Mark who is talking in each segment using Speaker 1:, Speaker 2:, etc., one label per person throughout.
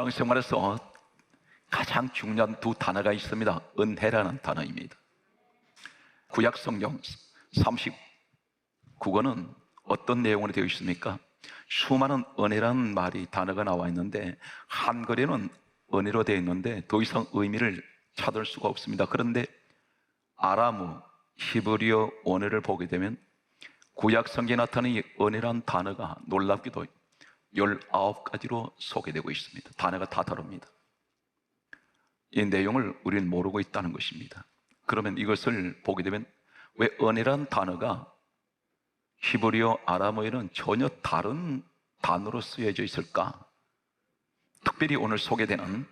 Speaker 1: 신앙생활에서 가장 중요한 두 단어가 있습니다. 은혜라는 단어입니다. 구약성경 39권은 어떤 내용으로 되어 있습니까? 수많은 은혜라는 말이 단어가 나와 있는데 한글에는 은혜로 되어 있는데 더 이상 의미를 찾을 수가 없습니다. 그런데 아람어, 히브리어 원어를 보게 되면 구약성경에 나타나는 이 은혜라는 단어가 놀랍게도 19가지로 소개되고 있습니다. 단어가 다 다릅니다. 이 내용을 우리는 모르고 있다는 것입니다. 그러면 이것을 보게 되면 왜 은혜라는 단어가 히브리어, 아람어에는 전혀 다른 단어로 쓰여져 있을까? 특별히 오늘 소개되는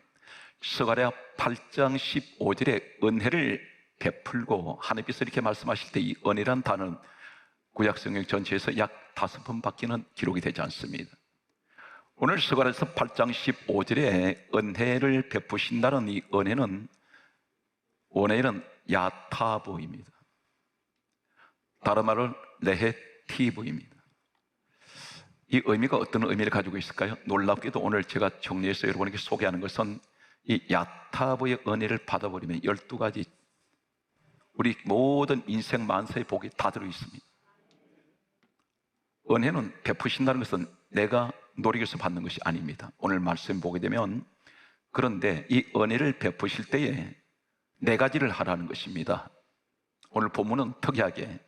Speaker 1: 스가랴 8장 15절에 은혜를 베풀고 하나님께서 이렇게 말씀하실 때 이 은혜라는 단어는 구약성경 전체에서 약 5번밖에는 기록이 되지 않습니다. 오늘 스가랴서 8장 15절에 은혜를 베푸신다는 이 은혜는 원어에는 야타보입니다. 다른 말로 레헤티브입니다. 이 의미가 어떤 의미를 가지고 있을까요? 놀랍게도 오늘 제가 정리해서 여러분에게 소개하는 것은 이 야타보의 은혜를 받아버리면 12가지 우리 모든 인생 만사의 복이 다 들어있습니다. 은혜는 베푸신다는 것은 내가 노력해서 받는 것이 아닙니다. 오늘 말씀 보게 되면 그런데 이 은혜를 베푸실 때에 4가지를 하라는 것입니다. 오늘 본문은 특이하게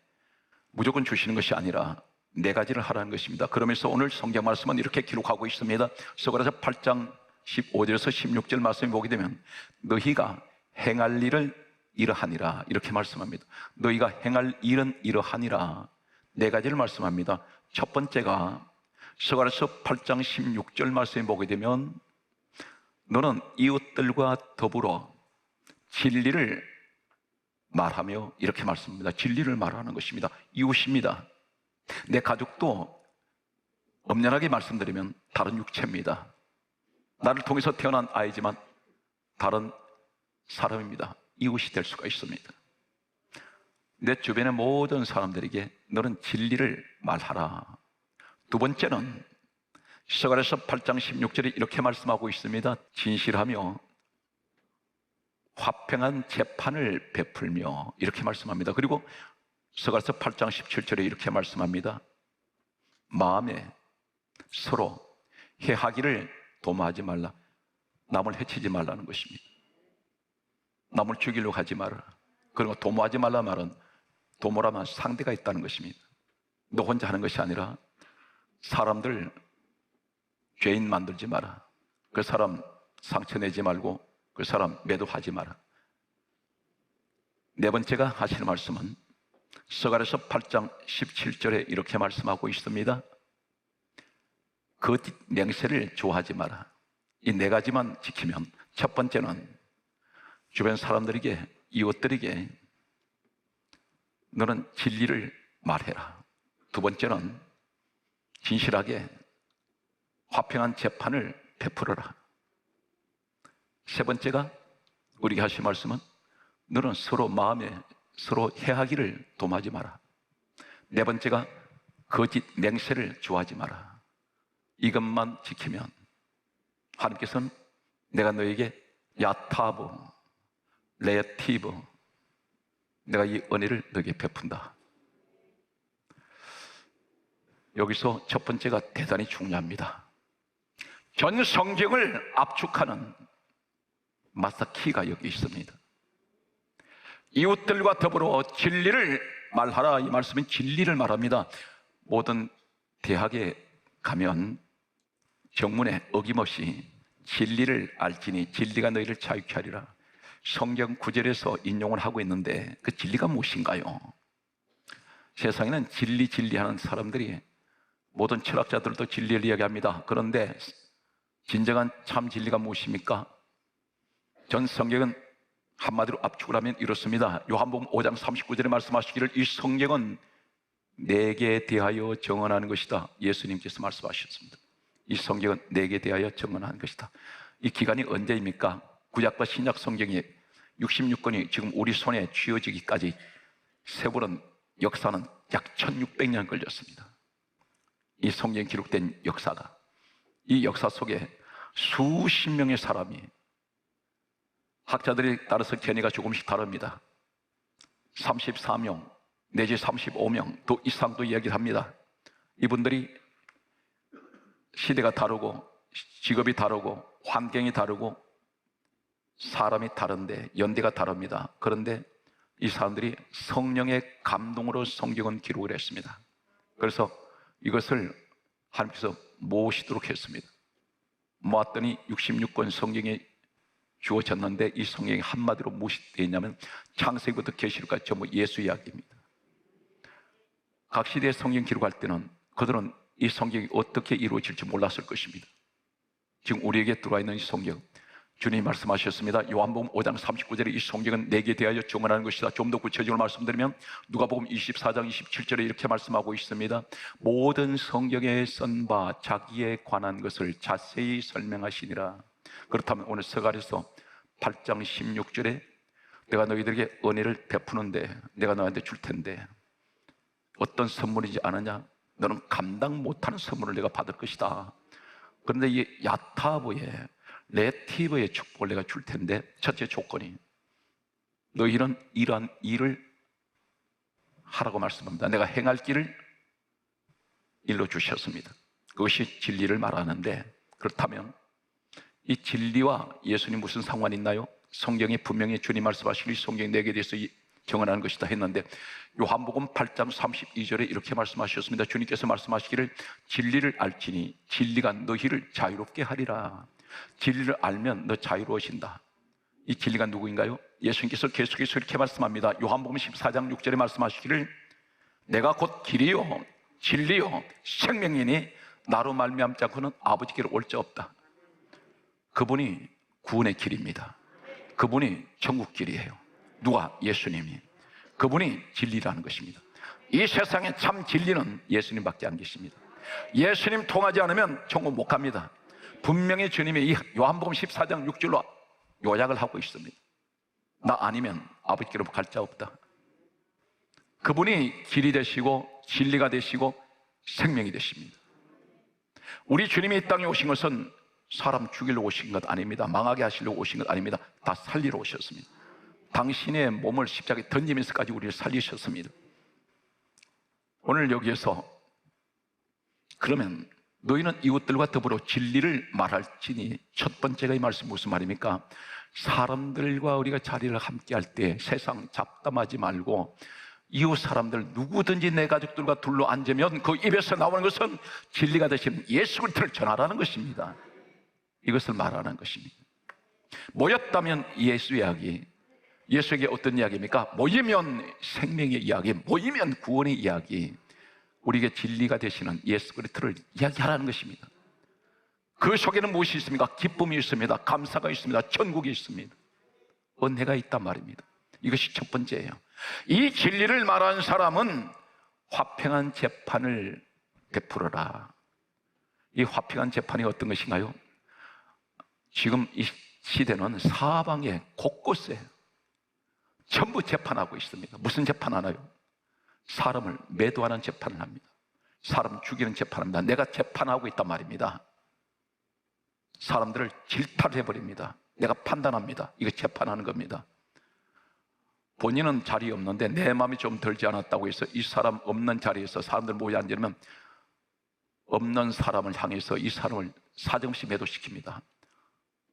Speaker 1: 무조건 주시는 것이 아니라 4가지를 하라는 것입니다. 그러면서 오늘 성경 말씀은 이렇게 기록하고 있습니다. 스가랴서 8장 15절에서 16절 말씀을 보게 되면 너희가 행할 일을 이러하니라 이렇게 말씀합니다. 너희가 행할 일은 이러하니라 4가지를 말씀합니다. 첫 번째가 스가랴서 8장 16절 말씀을 보게 되면 너는 이웃들과 더불어 진리를 말하며 이렇게 말씀합니다. 진리를 말하는 것입니다. 이웃입니다. 내 가족도 엄연하게 말씀드리면 다른 육체입니다. 나를 통해서 태어난 아이지만 다른 사람입니다. 이웃이 될 수가 있습니다. 내 주변의 모든 사람들에게 너는 진리를 말하라. 두 번째는 스가랴서 8장 16절에 이렇게 말씀하고 있습니다. 진실하며 화평한 재판을 베풀며 이렇게 말씀합니다. 그리고 스가랴서 8장 17절에 이렇게 말씀합니다. 마음에 서로 해하기를 도모하지 말라. 남을 해치지 말라는 것입니다. 남을 죽이려고 하지 말아라. 그리고 도모하지 말라 말은 도모라면 상대가 있다는 것입니다. 너 혼자 하는 것이 아니라 사람들 죄인 만들지 마라. 그 사람 상처내지 말고 그 사람 매도하지 마라. 4번째가 하시는 말씀은 스가랴서 8장 17절에 이렇게 말씀하고 있습니다. 거짓 맹세를 좋아하지 마라. 이 4가지만 지키면 첫 번째는 주변 사람들에게 이웃들에게 너는 진리를 말해라. 두 번째는 진실하게 화평한 재판을 베풀어라. 세 번째가 우리에게 하신 말씀은 너는 서로 마음에 서로 해하기를 도모하지 마라. 4번째가 거짓 맹세를 좋아하지 마라. 이것만 지키면 하나님께서는 내가 너에게 야타브, 레티브 내가 이 은혜를 너에게 베푼다. 여기서 첫 번째가 대단히 중요합니다. 전 성경을 압축하는 마스터키가 여기 있습니다. 이웃들과 더불어 진리를 말하라. 이 말씀은 진리를 말합니다. 모든 대학에 가면 정문에 어김없이 진리를 알지니 진리가 너희를 자유케 하리라. 성경 구절에서 인용을 하고 있는데 그 진리가 무엇인가요? 세상에는 진리하는 사람들이 모든 철학자들도 진리를 이야기합니다. 그런데 진정한 참 진리가 무엇입니까? 전 성경은 한마디로 압축을 하면 이렇습니다. 요한복음 5장 39절에 말씀하시기를 이 성경은 내게 대하여 정언하는 것이다. 예수님께서 말씀하셨습니다. 이 성경은 내게 대하여 정언하는 것이다. 이 기간이 언제입니까? 구약과 신약 성경이 66권이 지금 우리 손에 쥐어지기까지 세월은 역사는 약 1600년 걸렸습니다. 이 성경에 기록된 역사가 이 역사 속에 수십 명의 사람이, 학자들에 따라서 견해가 조금씩 다릅니다. 34명 내지 35명 더 이상도 이야기를 합니다. 이분들이 시대가 다르고 직업이 다르고 환경이 다르고 사람이 다른데 연대가 다릅니다. 그런데 이 사람들이 성령의 감동으로 성경은 기록을 했습니다. 그래서 이것을 하나님께서 모시도록 했습니다. 모았더니 66권 성경이 주어졌는데, 이 성경이 한마디로 무엇이 되냐면 창세기부터 계시록까지 전부 예수 이야기입니다. 각 시대의 성경 기록할 때는 그들은 이 성경이 어떻게 이루어질지 몰랐을 것입니다. 지금 우리에게 들어와 있는 이 성경, 주님이 말씀하셨습니다. 요한복음 5장 39절에 이 성경은 내게 대하여 증언하는 것이다. 좀 더 구체적으로 말씀드리면 누가복음 24장 27절에 이렇게 말씀하고 있습니다. 모든 성경에 쓴 바 자기에 관한 것을 자세히 설명하시니라. 그렇다면 오늘 서갈에서 8장 16절에 내가 너희들에게 은혜를 베푸는데 내가 너한테 줄 텐데 어떤 선물인지 아느냐? 너는 감당 못하는 선물을 내가 받을 것이다. 그런데 이 야타브의 레티브의 축복을 내가 줄 텐데, 첫째 조건이 너희는 이러한 일을 하라고 말씀합니다. 내가 행할 길을 일러주셨습니다. 그것이 진리를 말하는데, 그렇다면 이 진리와 예수님 무슨 상관이 있나요? 성경이 분명히 주님 말씀하시길 성경이 내게 대해서 정언하는 것이다 했는데, 요한복음 8장 32절에 이렇게 말씀하셨습니다. 주님께서 말씀하시기를 진리를 알지니 진리가 너희를 자유롭게 하리라. 진리를 알면 너 자유로워진다. 이 진리가 누구인가요? 예수님께서 계속해서 이렇게 말씀합니다. 요한복음 14장 6절에 말씀하시기를 내가 곧 길이요 진리요 생명이니 나로 말미암지 않고는 아버지께로 올 자 없다. 그분이 구원의 길입니다. 그분이 천국 길이에요. 누가? 예수님이. 그분이 진리라는 것입니다. 이 세상에 참 진리는 예수님밖에 안 계십니다. 예수님 통하지 않으면 천국 못 갑니다. 분명히 주님이 이 요한복음 14장 6절로 요약을 하고 있습니다. 나 아니면 아버지께로 갈 자 없다. 그분이 길이 되시고 진리가 되시고 생명이 되십니다. 우리 주님이 이 땅에 오신 것은 사람 죽이려고 오신 것 아닙니다. 망하게 하시려고 오신 것 아닙니다. 다 살리러 오셨습니다. 당신의 몸을 십자가에 던지면서까지 우리를 살리셨습니다. 오늘 여기에서 그러면 너희는 이웃들과 더불어 진리를 말할지니, 첫 번째가 이 말씀이 무슨 말입니까? 사람들과 우리가 자리를 함께 할 때 세상 잡담하지 말고 이웃 사람들 누구든지 내 가족들과 둘러 앉으면 그 입에서 나오는 것은 진리가 되신 예수 그리스도를 전하라는 것입니다. 이것을 말하는 것입니다. 모였다면 예수 이야기, 예수에게 어떤 이야기입니까? 모이면 생명의 이야기, 모이면 구원의 이야기, 우리에게 진리가 되시는 예수 그리스도를 이야기하라는 것입니다. 그 속에는 무엇이 있습니까? 기쁨이 있습니다. 감사가 있습니다. 천국이 있습니다. 은혜가 있단 말입니다. 이것이 첫 번째예요. 이 진리를 말하는 사람은 화평한 재판을 베풀어라. 이 화평한 재판이 어떤 것인가요? 지금 이 시대는 사방에 곳곳에 전부 재판하고 있습니다. 무슨 재판하나요? 사람을 매도하는 재판을 합니다. 사람 죽이는 재판을 합니다. 내가 재판하고 있단 말입니다. 사람들을 질타해버립니다. 내가 판단합니다. 이거 재판하는 겁니다. 본인은 자리에 없는데 내 마음이 좀 들지 않았다고 해서 이 사람 없는 자리에서 사람들 모여 앉으면 없는 사람을 향해서 이 사람을 사정없이 매도시킵니다.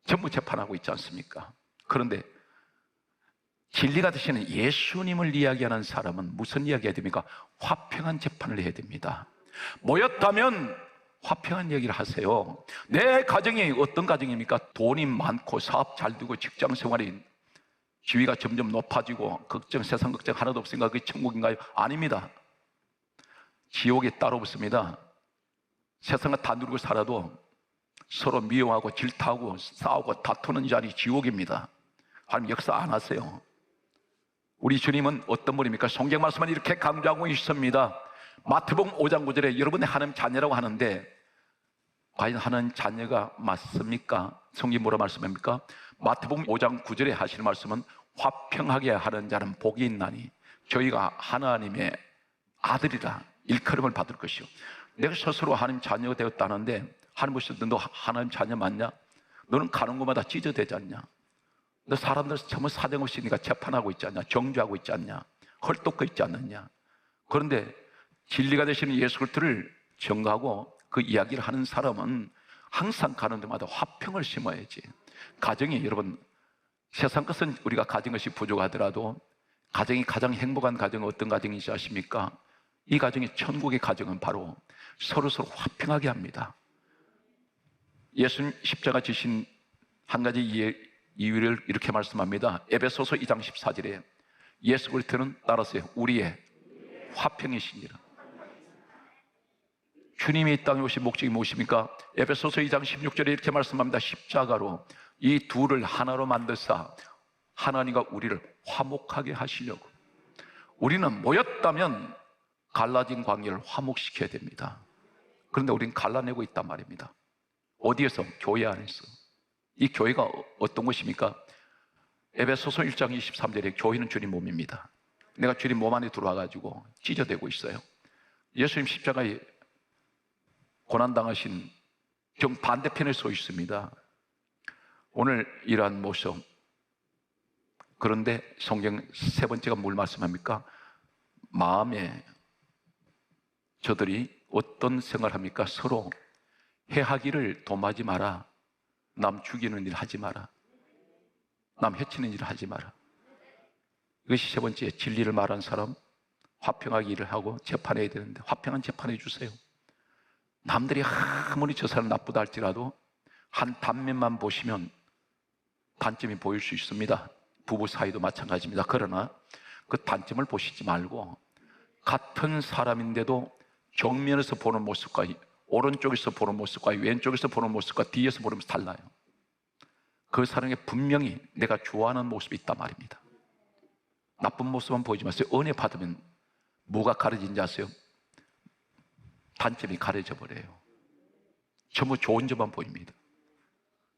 Speaker 1: 전부 재판하고 있지 않습니까? 그런데 진리가 되시는 예수님을 이야기하는 사람은 무슨 이야기해야 됩니까? 화평한 재판을 해야 됩니다. 모였다면 화평한 얘기를 하세요. 내 가정이 어떤 가정입니까? 돈이 많고 사업 잘 되고 직장 생활이 지위가 점점 높아지고 세상 걱정 하나도 없으니까 그게 천국인가요? 아닙니다. 지옥이 따로 없습니다. 세상을 다 누리고 살아도 서로 미워하고 질타하고 싸우고 다투는 자리 지옥입니다. 하나님 역사 안 하세요. 우리 주님은 어떤 분입니까? 성경 말씀은 이렇게 강조하고 있습니다. 마태복음 5장 9절에 여러분의 하나님 자녀라고 하는데 과연 하나님 자녀가 맞습니까? 성경이 뭐라 말씀합니까? 마태복음 5장 9절에 하시는 말씀은 화평하게 하는 자는 복이 있나니 저희가 하나님의 아들이라 일컬음을 받을 것이요. 내가 스스로 하나님 자녀가 되었다는데 하나님 보시던 너 하나님 자녀 맞냐? 너는 가는 곳마다 찢어대지 않냐? 너 사람들 전부 사정없이 네가 재판하고 있지 않냐? 정죄하고 있지 않냐? 헐떡거 있지 않느냐? 그런데 진리가 되시는 예수 그리스도를 증거하고 그 이야기를 하는 사람은 항상 가는 데마다 화평을 심어야지. 가정이, 여러분, 세상 것은 우리가 가진 것이 부족하더라도 가정이 가장 행복한 가정은 어떤 가정인지 아십니까? 이 가정이 천국의 가정은 바로 서로서로 화평하게 합니다. 예수님 십자가 지신 한 가지 이유를 이렇게 말씀합니다. 에베소서 2장 14절에 예수 그리스도는 따라서요, 우리의 화평이시니라. 주님이 이 땅에 오신 목적이 무엇입니까? 에베소서 2장 16절에 이렇게 말씀합니다. 십자가로 이 둘을 하나로 만드사 하나님과 우리를 화목하게 하시려고. 우리는 모였다면 갈라진 관계를 화목시켜야 됩니다. 그런데 우리는 갈라내고 있단 말입니다. 어디에서? 교회 안에서. 이 교회가 어떤 것입니까? 에베소서 1장 23절에 교회는 주님 몸입니다. 내가 주님 몸 안에 들어와가지고 찢어대고 있어요. 예수님 십자가에 고난당하신 정반대편에 서 있습니다. 오늘 이러한 모습. 그런데 성경 세 번째가 뭘 말씀합니까? 마음에 저들이 어떤 생각을 합니까? 서로 해하기를 도마지 마라. 남 죽이는 일 하지 마라. 남 해치는 일 하지 마라. 이것이 세 번째, 진리를 말하는 사람, 화평하게 일을 하고 재판해야 되는데 화평한 재판해 주세요. 남들이 아무리 저 사람 나쁘다 할지라도 한 단면만 보시면 단점이 보일 수 있습니다. 부부 사이도 마찬가지입니다. 그러나 그 단점을 보시지 말고 같은 사람인데도 정면에서 보는 모습과 오른쪽에서 보는 모습과 왼쪽에서 보는 모습과 뒤에서 보는 모습이 달라요. 그 사람에 분명히 내가 좋아하는 모습이 있단 말입니다. 나쁜 모습만 보이지 마세요. 은혜 받으면 뭐가 가려진지 아세요? 단점이 가려져 버려요. 전부 좋은 점만 보입니다.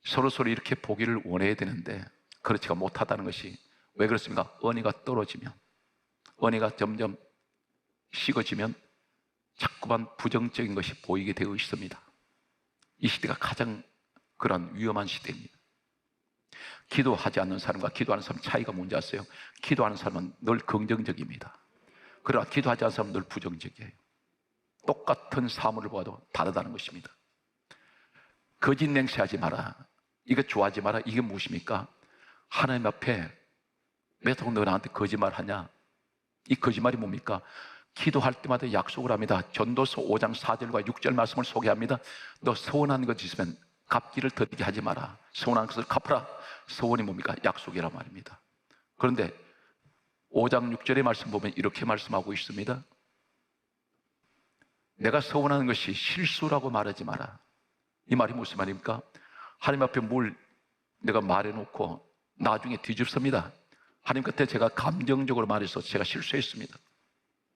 Speaker 1: 서로서로 이렇게 보기를 원해야 되는데 그렇지가 못하다는 것이 왜 그렇습니까? 은혜가 떨어지면, 은혜가 점점 식어지면 자꾸만 부정적인 것이 보이게 되어 있습니다. 이 시대가 가장 그런 위험한 시대입니다. 기도하지 않는 사람과 기도하는 사람 차이가 뭔지 아세요? 기도하는 사람은 늘 긍정적입니다. 그러나 기도하지 않는 사람은 늘 부정적이에요. 똑같은 사물을 보아도 다르다는 것입니다. 거짓 맹세하지 마라. 이거 좋아하지 마라. 이게 무엇입니까? 하나님 앞에 왜 자꾸 너 나한테 거짓말하냐? 이 거짓말이 뭡니까? 기도할 때마다 약속을 합니다. 전도서 5장 4절과 6절 말씀을 소개합니다. 너 서운한 것 있으면 갚기를 더디게 하지 마라. 서운한 것을 갚아라. 서원이 뭡니까? 약속이란 말입니다. 그런데 5장 6절의 말씀 보면 이렇게 말씀하고 있습니다. 내가 서운한 것이 실수라고 말하지 마라. 이 말이 무슨 말입니까? 하나님 앞에 뭘 내가 말해놓고 나중에 뒤집습니다. 하나님 곁에 제가 감정적으로 말해서 제가 실수했습니다.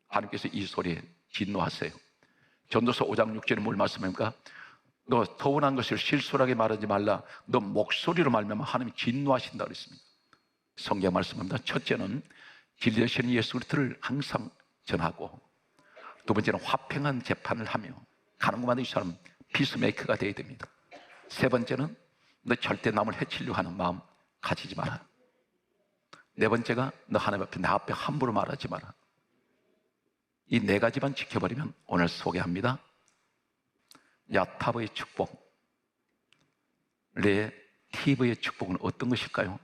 Speaker 1: 하나님께서 이 소리에 진노하세요. 전도서 5장 6절에 뭘 말씀합니까? 너 서운한 것을 실수하게 말하지 말라. 너 목소리로 말하면 하나님이 진노하신다 그랬습니다. 성경 말씀합니다. 첫째는 진리 되시는 예수 그리스도를 항상 전하고, 두 번째는 화평한 재판을 하며 가는 곳마다 이 사람 피스메이커가 되어야 됩니다. 세 번째는 너 절대 남을 해치려고 하는 마음 가지지 마라. 네 번째가 너 하나님 앞에 나 앞에 함부로 말하지 마라. 이 네 가지만 지켜버리면 오늘 소개합니다. 야타브의 축복, 레티브의 축복은 어떤 것일까요?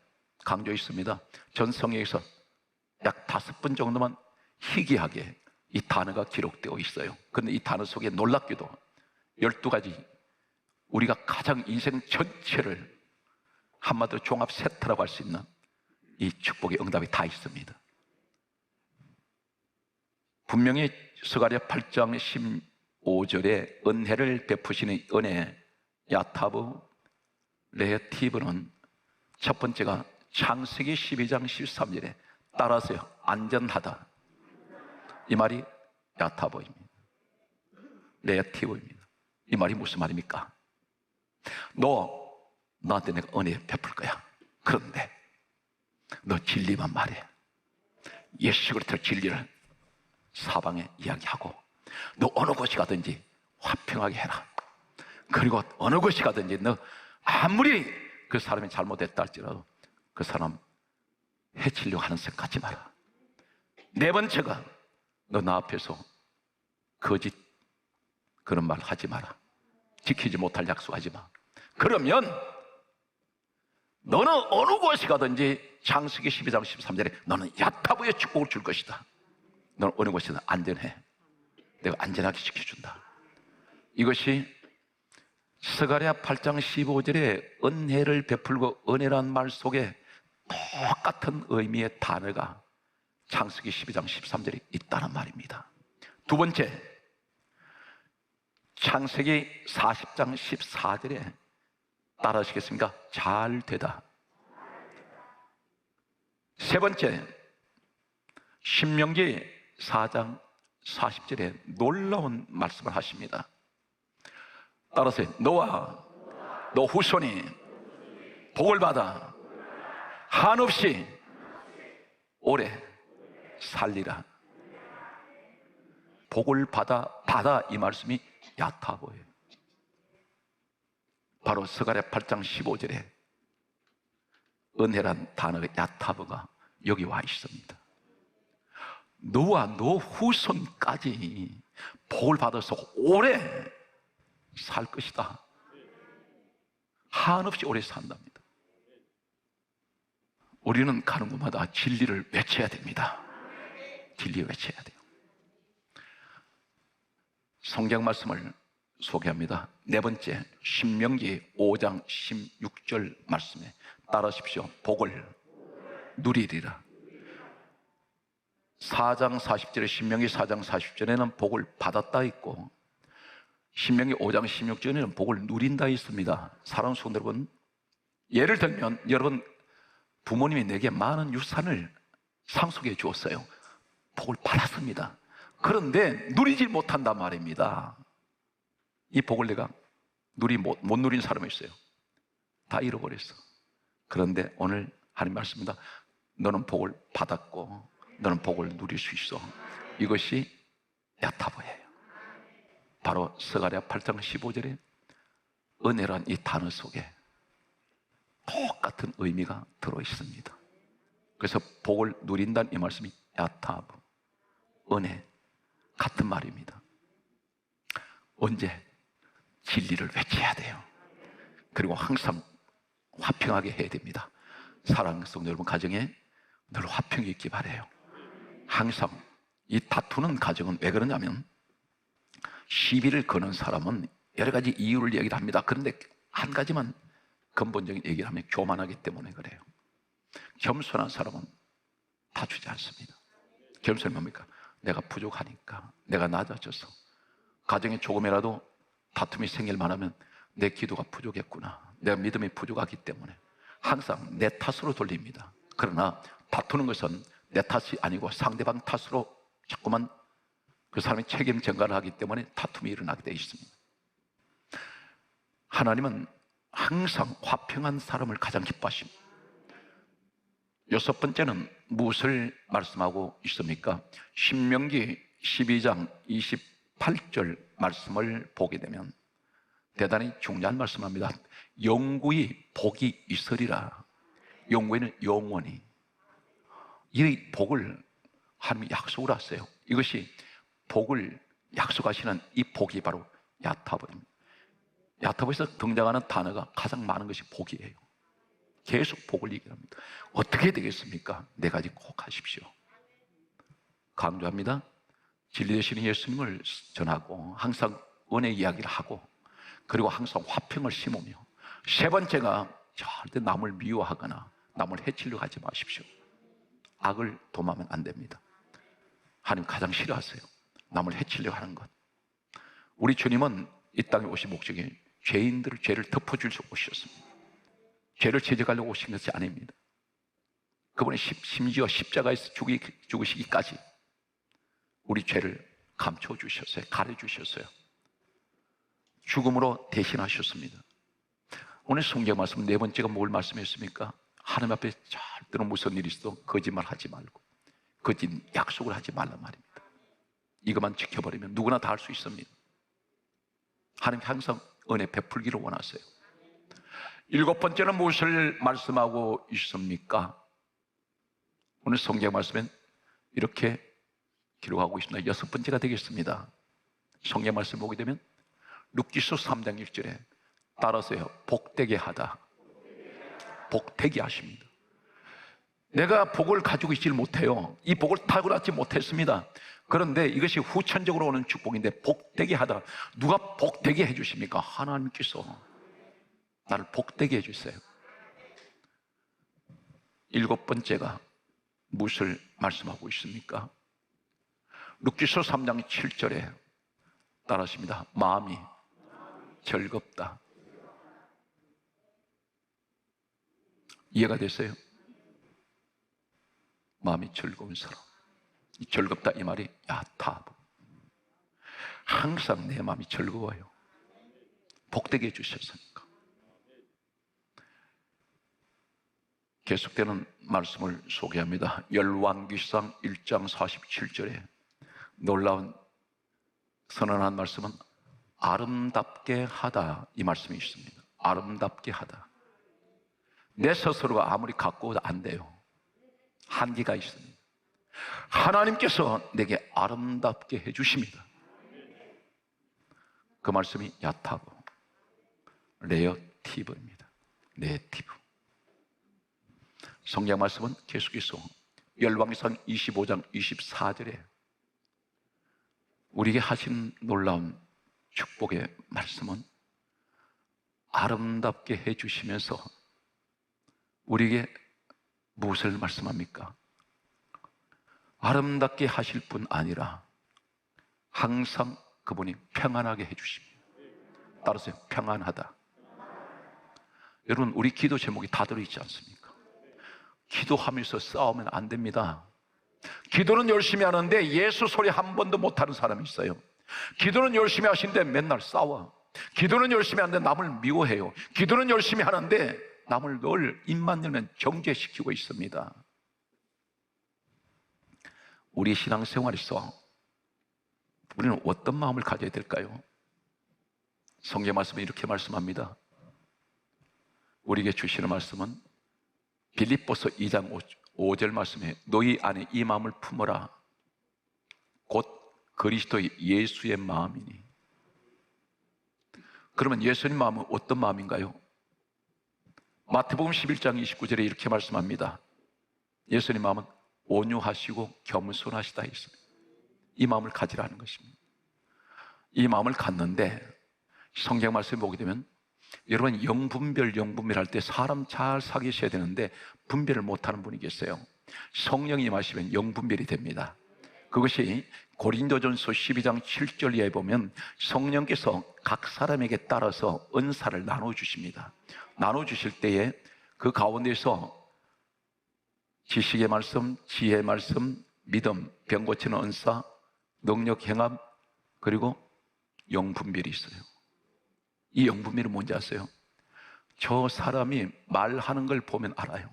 Speaker 1: 강조했습니다. 전 성경에서 약 5번 정도만 희귀하게 이 단어가 기록되어 있어요. 그런데 이 단어 속에 놀랍게도 12가지 우리가 가장 인생 전체를 한마디로 종합 세트라고 할 수 있는 이 축복의 응답이 다 있습니다. 분명히 스가랴 8장 15절에 은혜를 베푸시는 은혜, 야타브, 레티브는 첫 번째가 창세기 12장 13절에 따라서요, 안전하다. 이 말이 야타브입니다. 레티브입니다. 이 말이 무슨 말입니까? 너한테 내가 은혜 베풀 거야. 그런데 너 진리만 말해. 예수 그리스도 진리를 사방에 이야기하고, 너 어느 곳이 가든지 화평하게 해라. 그리고 어느 곳이 가든지 너 아무리 그 사람이 잘못했다 할지라도 그 사람 해치려고 하는 생각 하지 마라. 네 번째가 너 나 앞에서 거짓 그런 말 하지 마라. 지키지 못할 약속하지 마. 그러면 너는 어느 곳에 가든지 창세기 12장 13절에 너는 야타부의 축복을 줄 것이다. 너는 어느 곳이든 안전해. 내가 안전하게 지켜준다. 이것이 스가랴 8장 15절에 은혜를 베풀고 은혜란 말 속에 똑같은 의미의 단어가 창세기 12장 13절에 있다는 말입니다. 두 번째, 창세기 40장 14절에 따라하시겠습니까? 잘 되다. 세 번째, 신명기 4장 40절에 놀라운 말씀을 하십니다. 따라서 너와 너 후손이 복을 받아 한없이 오래 살리라. 복을 받아 이 말씀이 야타보예요. 바로 스가랴 8장 15절에 은혜란 단어가 야타보가 여기 와 있습니다. 너와 너 후손까지 복을 받아서 오래 살 것이다. 한없이 오래 산답니다. 우리는 가는 곳마다 진리를 외쳐야 됩니다. 진리 외쳐야 돼요. 성경 말씀을 소개합니다. 네 번째, 신명기 5장 16절 말씀에 따라하십시오. 복을 누리리라. 4장 40절에 신명기 4장 40절에는 복을 받았다 있고 신명기 5장 16절에는 복을 누린다 있습니다. 사랑하는 성도 여러분, 예를 들면 여러분 부모님이 내게 많은 유산을 상속해 주었어요. 복을 받았습니다. 그런데 누리지 못한단 말입니다. 이 복을 내가 못 누린 사람이 있어요. 다 잃어버렸어. 그런데 오늘 하나님 말씀입니다. 너는 복을 받았고 너는 복을 누릴 수 있어. 이것이 야타보예요. 바로 스가랴 8장 15절에 은혜란 이 단어 속에 똑같은 의미가 들어있습니다. 그래서 복을 누린다는 이 말씀이 야타보, 은혜, 같은 말입니다. 언제? 진리를 외쳐야 돼요. 그리고 항상 화평하게 해야 됩니다. 사랑하는 성도 여러분, 가정에 늘 화평이 있기 바라요. 항상 이 다투는 가정은 왜 그러냐면 시비를 거는 사람은 여러 가지 이유를 얘기를 합니다. 그런데 한 가지만 근본적인 얘기를 하면 교만하기 때문에 그래요. 겸손한 사람은 다투지 않습니다. 겸손이 뭡니까? 내가 부족하니까, 내가 낮아져서 가정에 조금이라도 다툼이 생길 만하면 내 기도가 부족했구나, 내가 믿음이 부족하기 때문에 항상 내 탓으로 돌립니다. 그러나 다투는 것은 내 탓이 아니고 상대방 탓으로 자꾸만 그 사람이 책임 전가를 하기 때문에 다툼이 일어나게 되어 있습니다. 하나님은 항상 화평한 사람을 가장 기뻐하십니다. 여섯 번째는 무엇을 말씀하고 있습니까? 신명기 12장 28절 말씀을 보게 되면 대단히 중요한 말씀합니다. 영구히 복이 있으리라. 영구에는 영원히. 이 복을 하나님이 약속을 하세요. 이것이 복을 약속하시는 이 복이 바로 야타보입니다. 야타보에서 등장하는 단어가 가장 많은 것이 복이에요. 계속 복을 얘기합니다. 어떻게 되겠습니까? 네 가지 꼭 하십시오. 강조합니다. 진리 되시는 예수님을 전하고 항상 은혜 이야기를 하고 그리고 항상 화평을 심으며 세 번째가 절대 남을 미워하거나 남을 해치려고 하지 마십시오. 악을 도모하면 안 됩니다. 하나님 가장 싫어하세요. 남을 해치려고 하는 것. 우리 주님은 이 땅에 오신 목적이 죄인들의 죄를 덮어주려고 오셨습니다. 죄를 제거하려고 오신 것이 아닙니다. 그분이 심지어 십자가에서 죽으시기까지 우리 죄를 감춰주셨어요. 가려주셨어요. 죽음으로 대신하셨습니다. 오늘 성경 말씀 네 번째가 뭘 말씀했습니까? 하나님 앞에 절대로 무슨 일이 있어도 거짓말 하지 말고 거짓 약속을 하지 말란 말입니다. 이것만 지켜버리면 누구나 다 할 수 있습니다. 하나님 항상 은혜 베풀기를 원하세요. 일곱 번째는 무엇을 말씀하고 있습니까? 오늘 성경 말씀엔 이렇게 기록하고 있습니다. 여섯 번째가 되겠습니다. 성경 말씀 보게 되면 룻기서 3장 1절에 따라서요, 복되게 하다. 복되게 하십니다. 내가 복을 가지고 있지를 못해요. 이 복을 타고나지 못했습니다. 그런데 이것이 후천적으로 오는 축복인데, 복되게 하다. 누가 복되게 해주십니까? 하나님께서 나를 복되게 해주세요. 일곱 번째가 무엇을 말씀하고 있습니까? 룻기서 3장 7절에 따라하십니다. 마음이 즐겁다. 이해가 됐어요? 마음이 즐거운 사람. 즐겁다 이 말이 야타브. 항상 내 마음이 즐거워요. 복되게 해주셨으니까. 계속되는 말씀을 소개합니다. 열왕기상 1장 47절에 놀라운 선언한 말씀은 아름답게 하다, 이 말씀이 있습니다. 아름답게 하다. 내 스스로가 아무리 가꾸어도 안 돼요. 한계가 있습니다. 하나님께서 내게 아름답게 해주십니다. 그 말씀이 야타브, 레어티브입니다. 레티브. 성경 말씀은 계속해서 열왕기상 25장 24절에 우리에게 하신 놀라운 축복의 말씀은 아름답게 해주시면서 우리에게 무엇을 말씀합니까? 아름답게 하실 뿐 아니라 항상 그분이 평안하게 해주십니다. 따라서 평안하다. 여러분, 우리 기도 제목이 다 들어있지 않습니까? 기도하면서 싸우면 안 됩니다. 기도는 열심히 하는데 예수 소리 한 번도 못하는 사람이 있어요. 기도는 열심히 하시는데 맨날 싸워. 기도는 열심히 하는데 남을 미워해요. 기도는 열심히 하는데 남을 늘 입만 열면 정죄시키고 있습니다. 우리 신앙생활에서 우리는 어떤 마음을 가져야 될까요? 성경 말씀은 이렇게 말씀합니다. 우리에게 주시는 말씀은 빌립보서 2장 5절 말씀에 너희 안에 이 마음을 품어라. 곧 그리스도의 예수의 마음이니. 그러면 예수님 마음은 어떤 마음인가요? 마태복음 11장 29절에 이렇게 말씀합니다. 예수님 마음은 온유하시고 겸손하시다 했습니다. 이 마음을 가지라는 것입니다. 이 마음을 갖는데 성경 말씀을 보게 되면 여러분, 영분별 할 때 사람 잘 사귀셔야 되는데 분별을 못하는 분이 계세요. 성령이 임하시면 영분별이 됩니다. 그것이 고린도전서 12장 7절 이하에 보면 성령께서 각 사람에게 따라서 은사를 나눠주십니다. 나눠주실 때에 그 가운데서 지식의 말씀, 지혜의 말씀, 믿음, 병 고치는 은사, 능력 행함, 그리고 영분별이 있어요. 이 영분별이 뭔지 아세요? 저 사람이 말하는 걸 보면 알아요.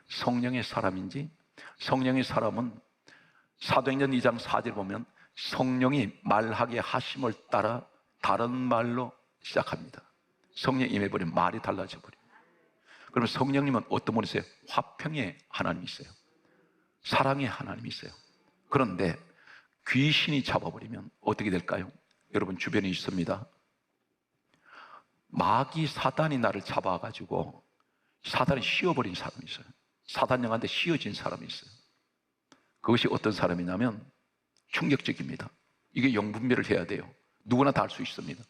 Speaker 1: 성령의 사람인지. 성령의 사람은 사도행전 2장 4절 보면 성령이 말하게 하심을 따라 다른 말로 시작합니다. 성령이 임해버리면 말이 달라져 버려요. 그러면 성령님은 어떤 분이세요? 화평의 하나님이세요. 사랑의 하나님이세요. 그런데 귀신이 잡아버리면 어떻게 될까요? 여러분 주변에 있습니다. 마귀 사단이 나를 잡아가지고 사단이 씌워버린 사람이 있어요. 사단 영한테 씌워진 사람이 있어요. 그것이 어떤 사람이냐면 충격적입니다. 이게 영분별을 해야 돼요. 누구나 다 할 수 있습니다.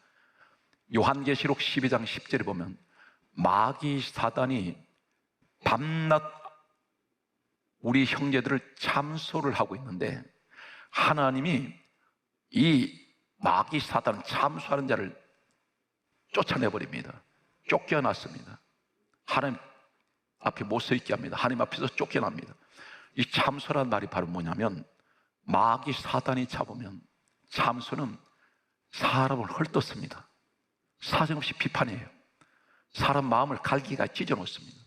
Speaker 1: 요한계시록 12장 10절에 보면 마귀 사단이 밤낮 우리 형제들을 참소를 하고 있는데 하나님이 이 마귀 사단 참소하는 자를 쫓아내버립니다. 쫓겨났습니다. 하나님 앞에 못 서 있게 합니다. 하나님 앞에서 쫓겨납니다. 이 참소라는 말이 바로 뭐냐면 마귀 사단이 잡으면 참소는 사람을 헐떴습니다. 사정없이 비판해요. 사람 마음을 갈기가 찢어놓습니다.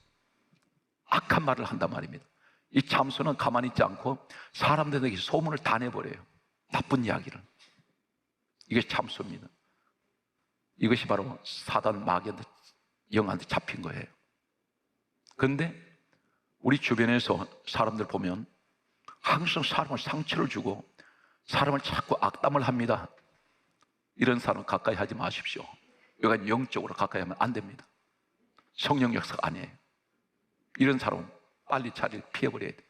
Speaker 1: 악한 말을 한단 말입니다. 이 참소는 가만히 있지 않고 사람들에게 소문을 다 내버려요. 나쁜 이야기를. 이게 참소입니다. 이것이 바로 사단 마귀한테 영한테 잡힌 거예요. 그런데 우리 주변에서 사람들 보면 항상 사람을 상처를 주고 사람을 자꾸 악담을 합니다. 이런 사람 가까이 하지 마십시오. 여기가 영적으로 가까이 하면 안 됩니다. 성령 역사가 아니에요. 이런 사람은 빨리 자리를 피해버려야 돼요.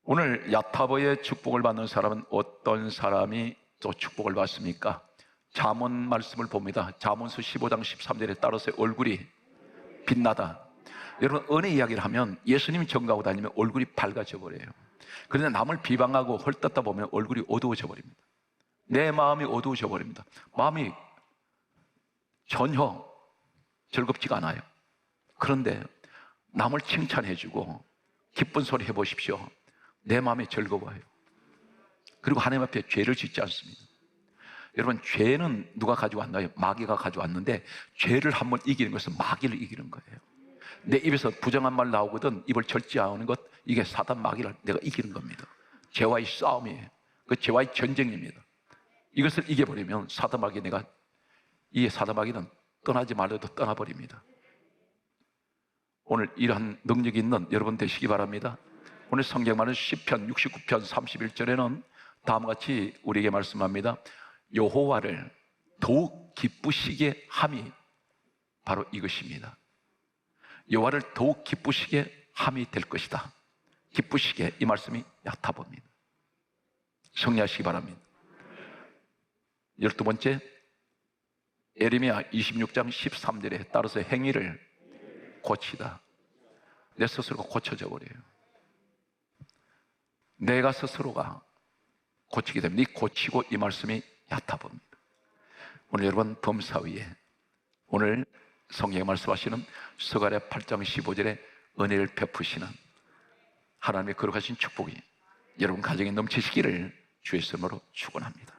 Speaker 1: 오늘 야타보의 축복을 받는 사람은 어떤 사람이 또 축복을 받습니까? 잠언 말씀을 봅니다. 잠언서 15장 13절에 따라서 얼굴이 빛나다. 여러분, 은혜 이야기를 하면 예수님이 전가하고 다니면 얼굴이 밝아져 버려요. 그런데 남을 비방하고 헐뜯다 보면 얼굴이 어두워져 버립니다. 내 마음이 어두워져 버립니다. 마음이 전혀 즐겁지가 않아요. 그런데 남을 칭찬해주고 기쁜 소리 해보십시오. 내 마음이 즐거워요. 그리고 하나님 앞에 죄를 짓지 않습니다. 여러분, 죄는 누가 가져왔나요? 마귀가 가져왔는데 죄를 한번 이기는 것은 마귀를 이기는 거예요. 내 입에서 부정한 말 나오거든 입을 절제하는 것, 이게 사단 마귀를 내가 이기는 겁니다. 죄와의 싸움이에요. 그 죄와의 전쟁입니다. 이것을 이겨버리면 사단 마귀 이게 사단 마귀는 떠나지 말아도 떠나버립니다. 오늘 이러한 능력이 있는 여러분 되시기 바랍니다. 오늘 성경 말은 시편 69편 31절에는 다음과 같이 우리에게 말씀합니다. 여호와를 더욱 기쁘시게 함이 바로 이것입니다. 여호와를 더욱 기쁘시게 함이 될 것이다. 기쁘시게, 이 말씀이 야타보입니다. 정리하시기 바랍니다. 12번째, 에레미야 26장 13절에 따라서 행위를 고치다. 내 스스로가 고쳐져 버려요. 내가 스스로가 고치게 되면 이 고치고, 이 말씀이 야타봅니다. 오늘 여러분 범사위에 오늘 성경에 말씀하시는 스가랴 8장 15절에 은혜를 베푸시는 하나님의 거룩하신 축복이 여러분 가정에 넘치시기를 주의 이름으로 축원합니다.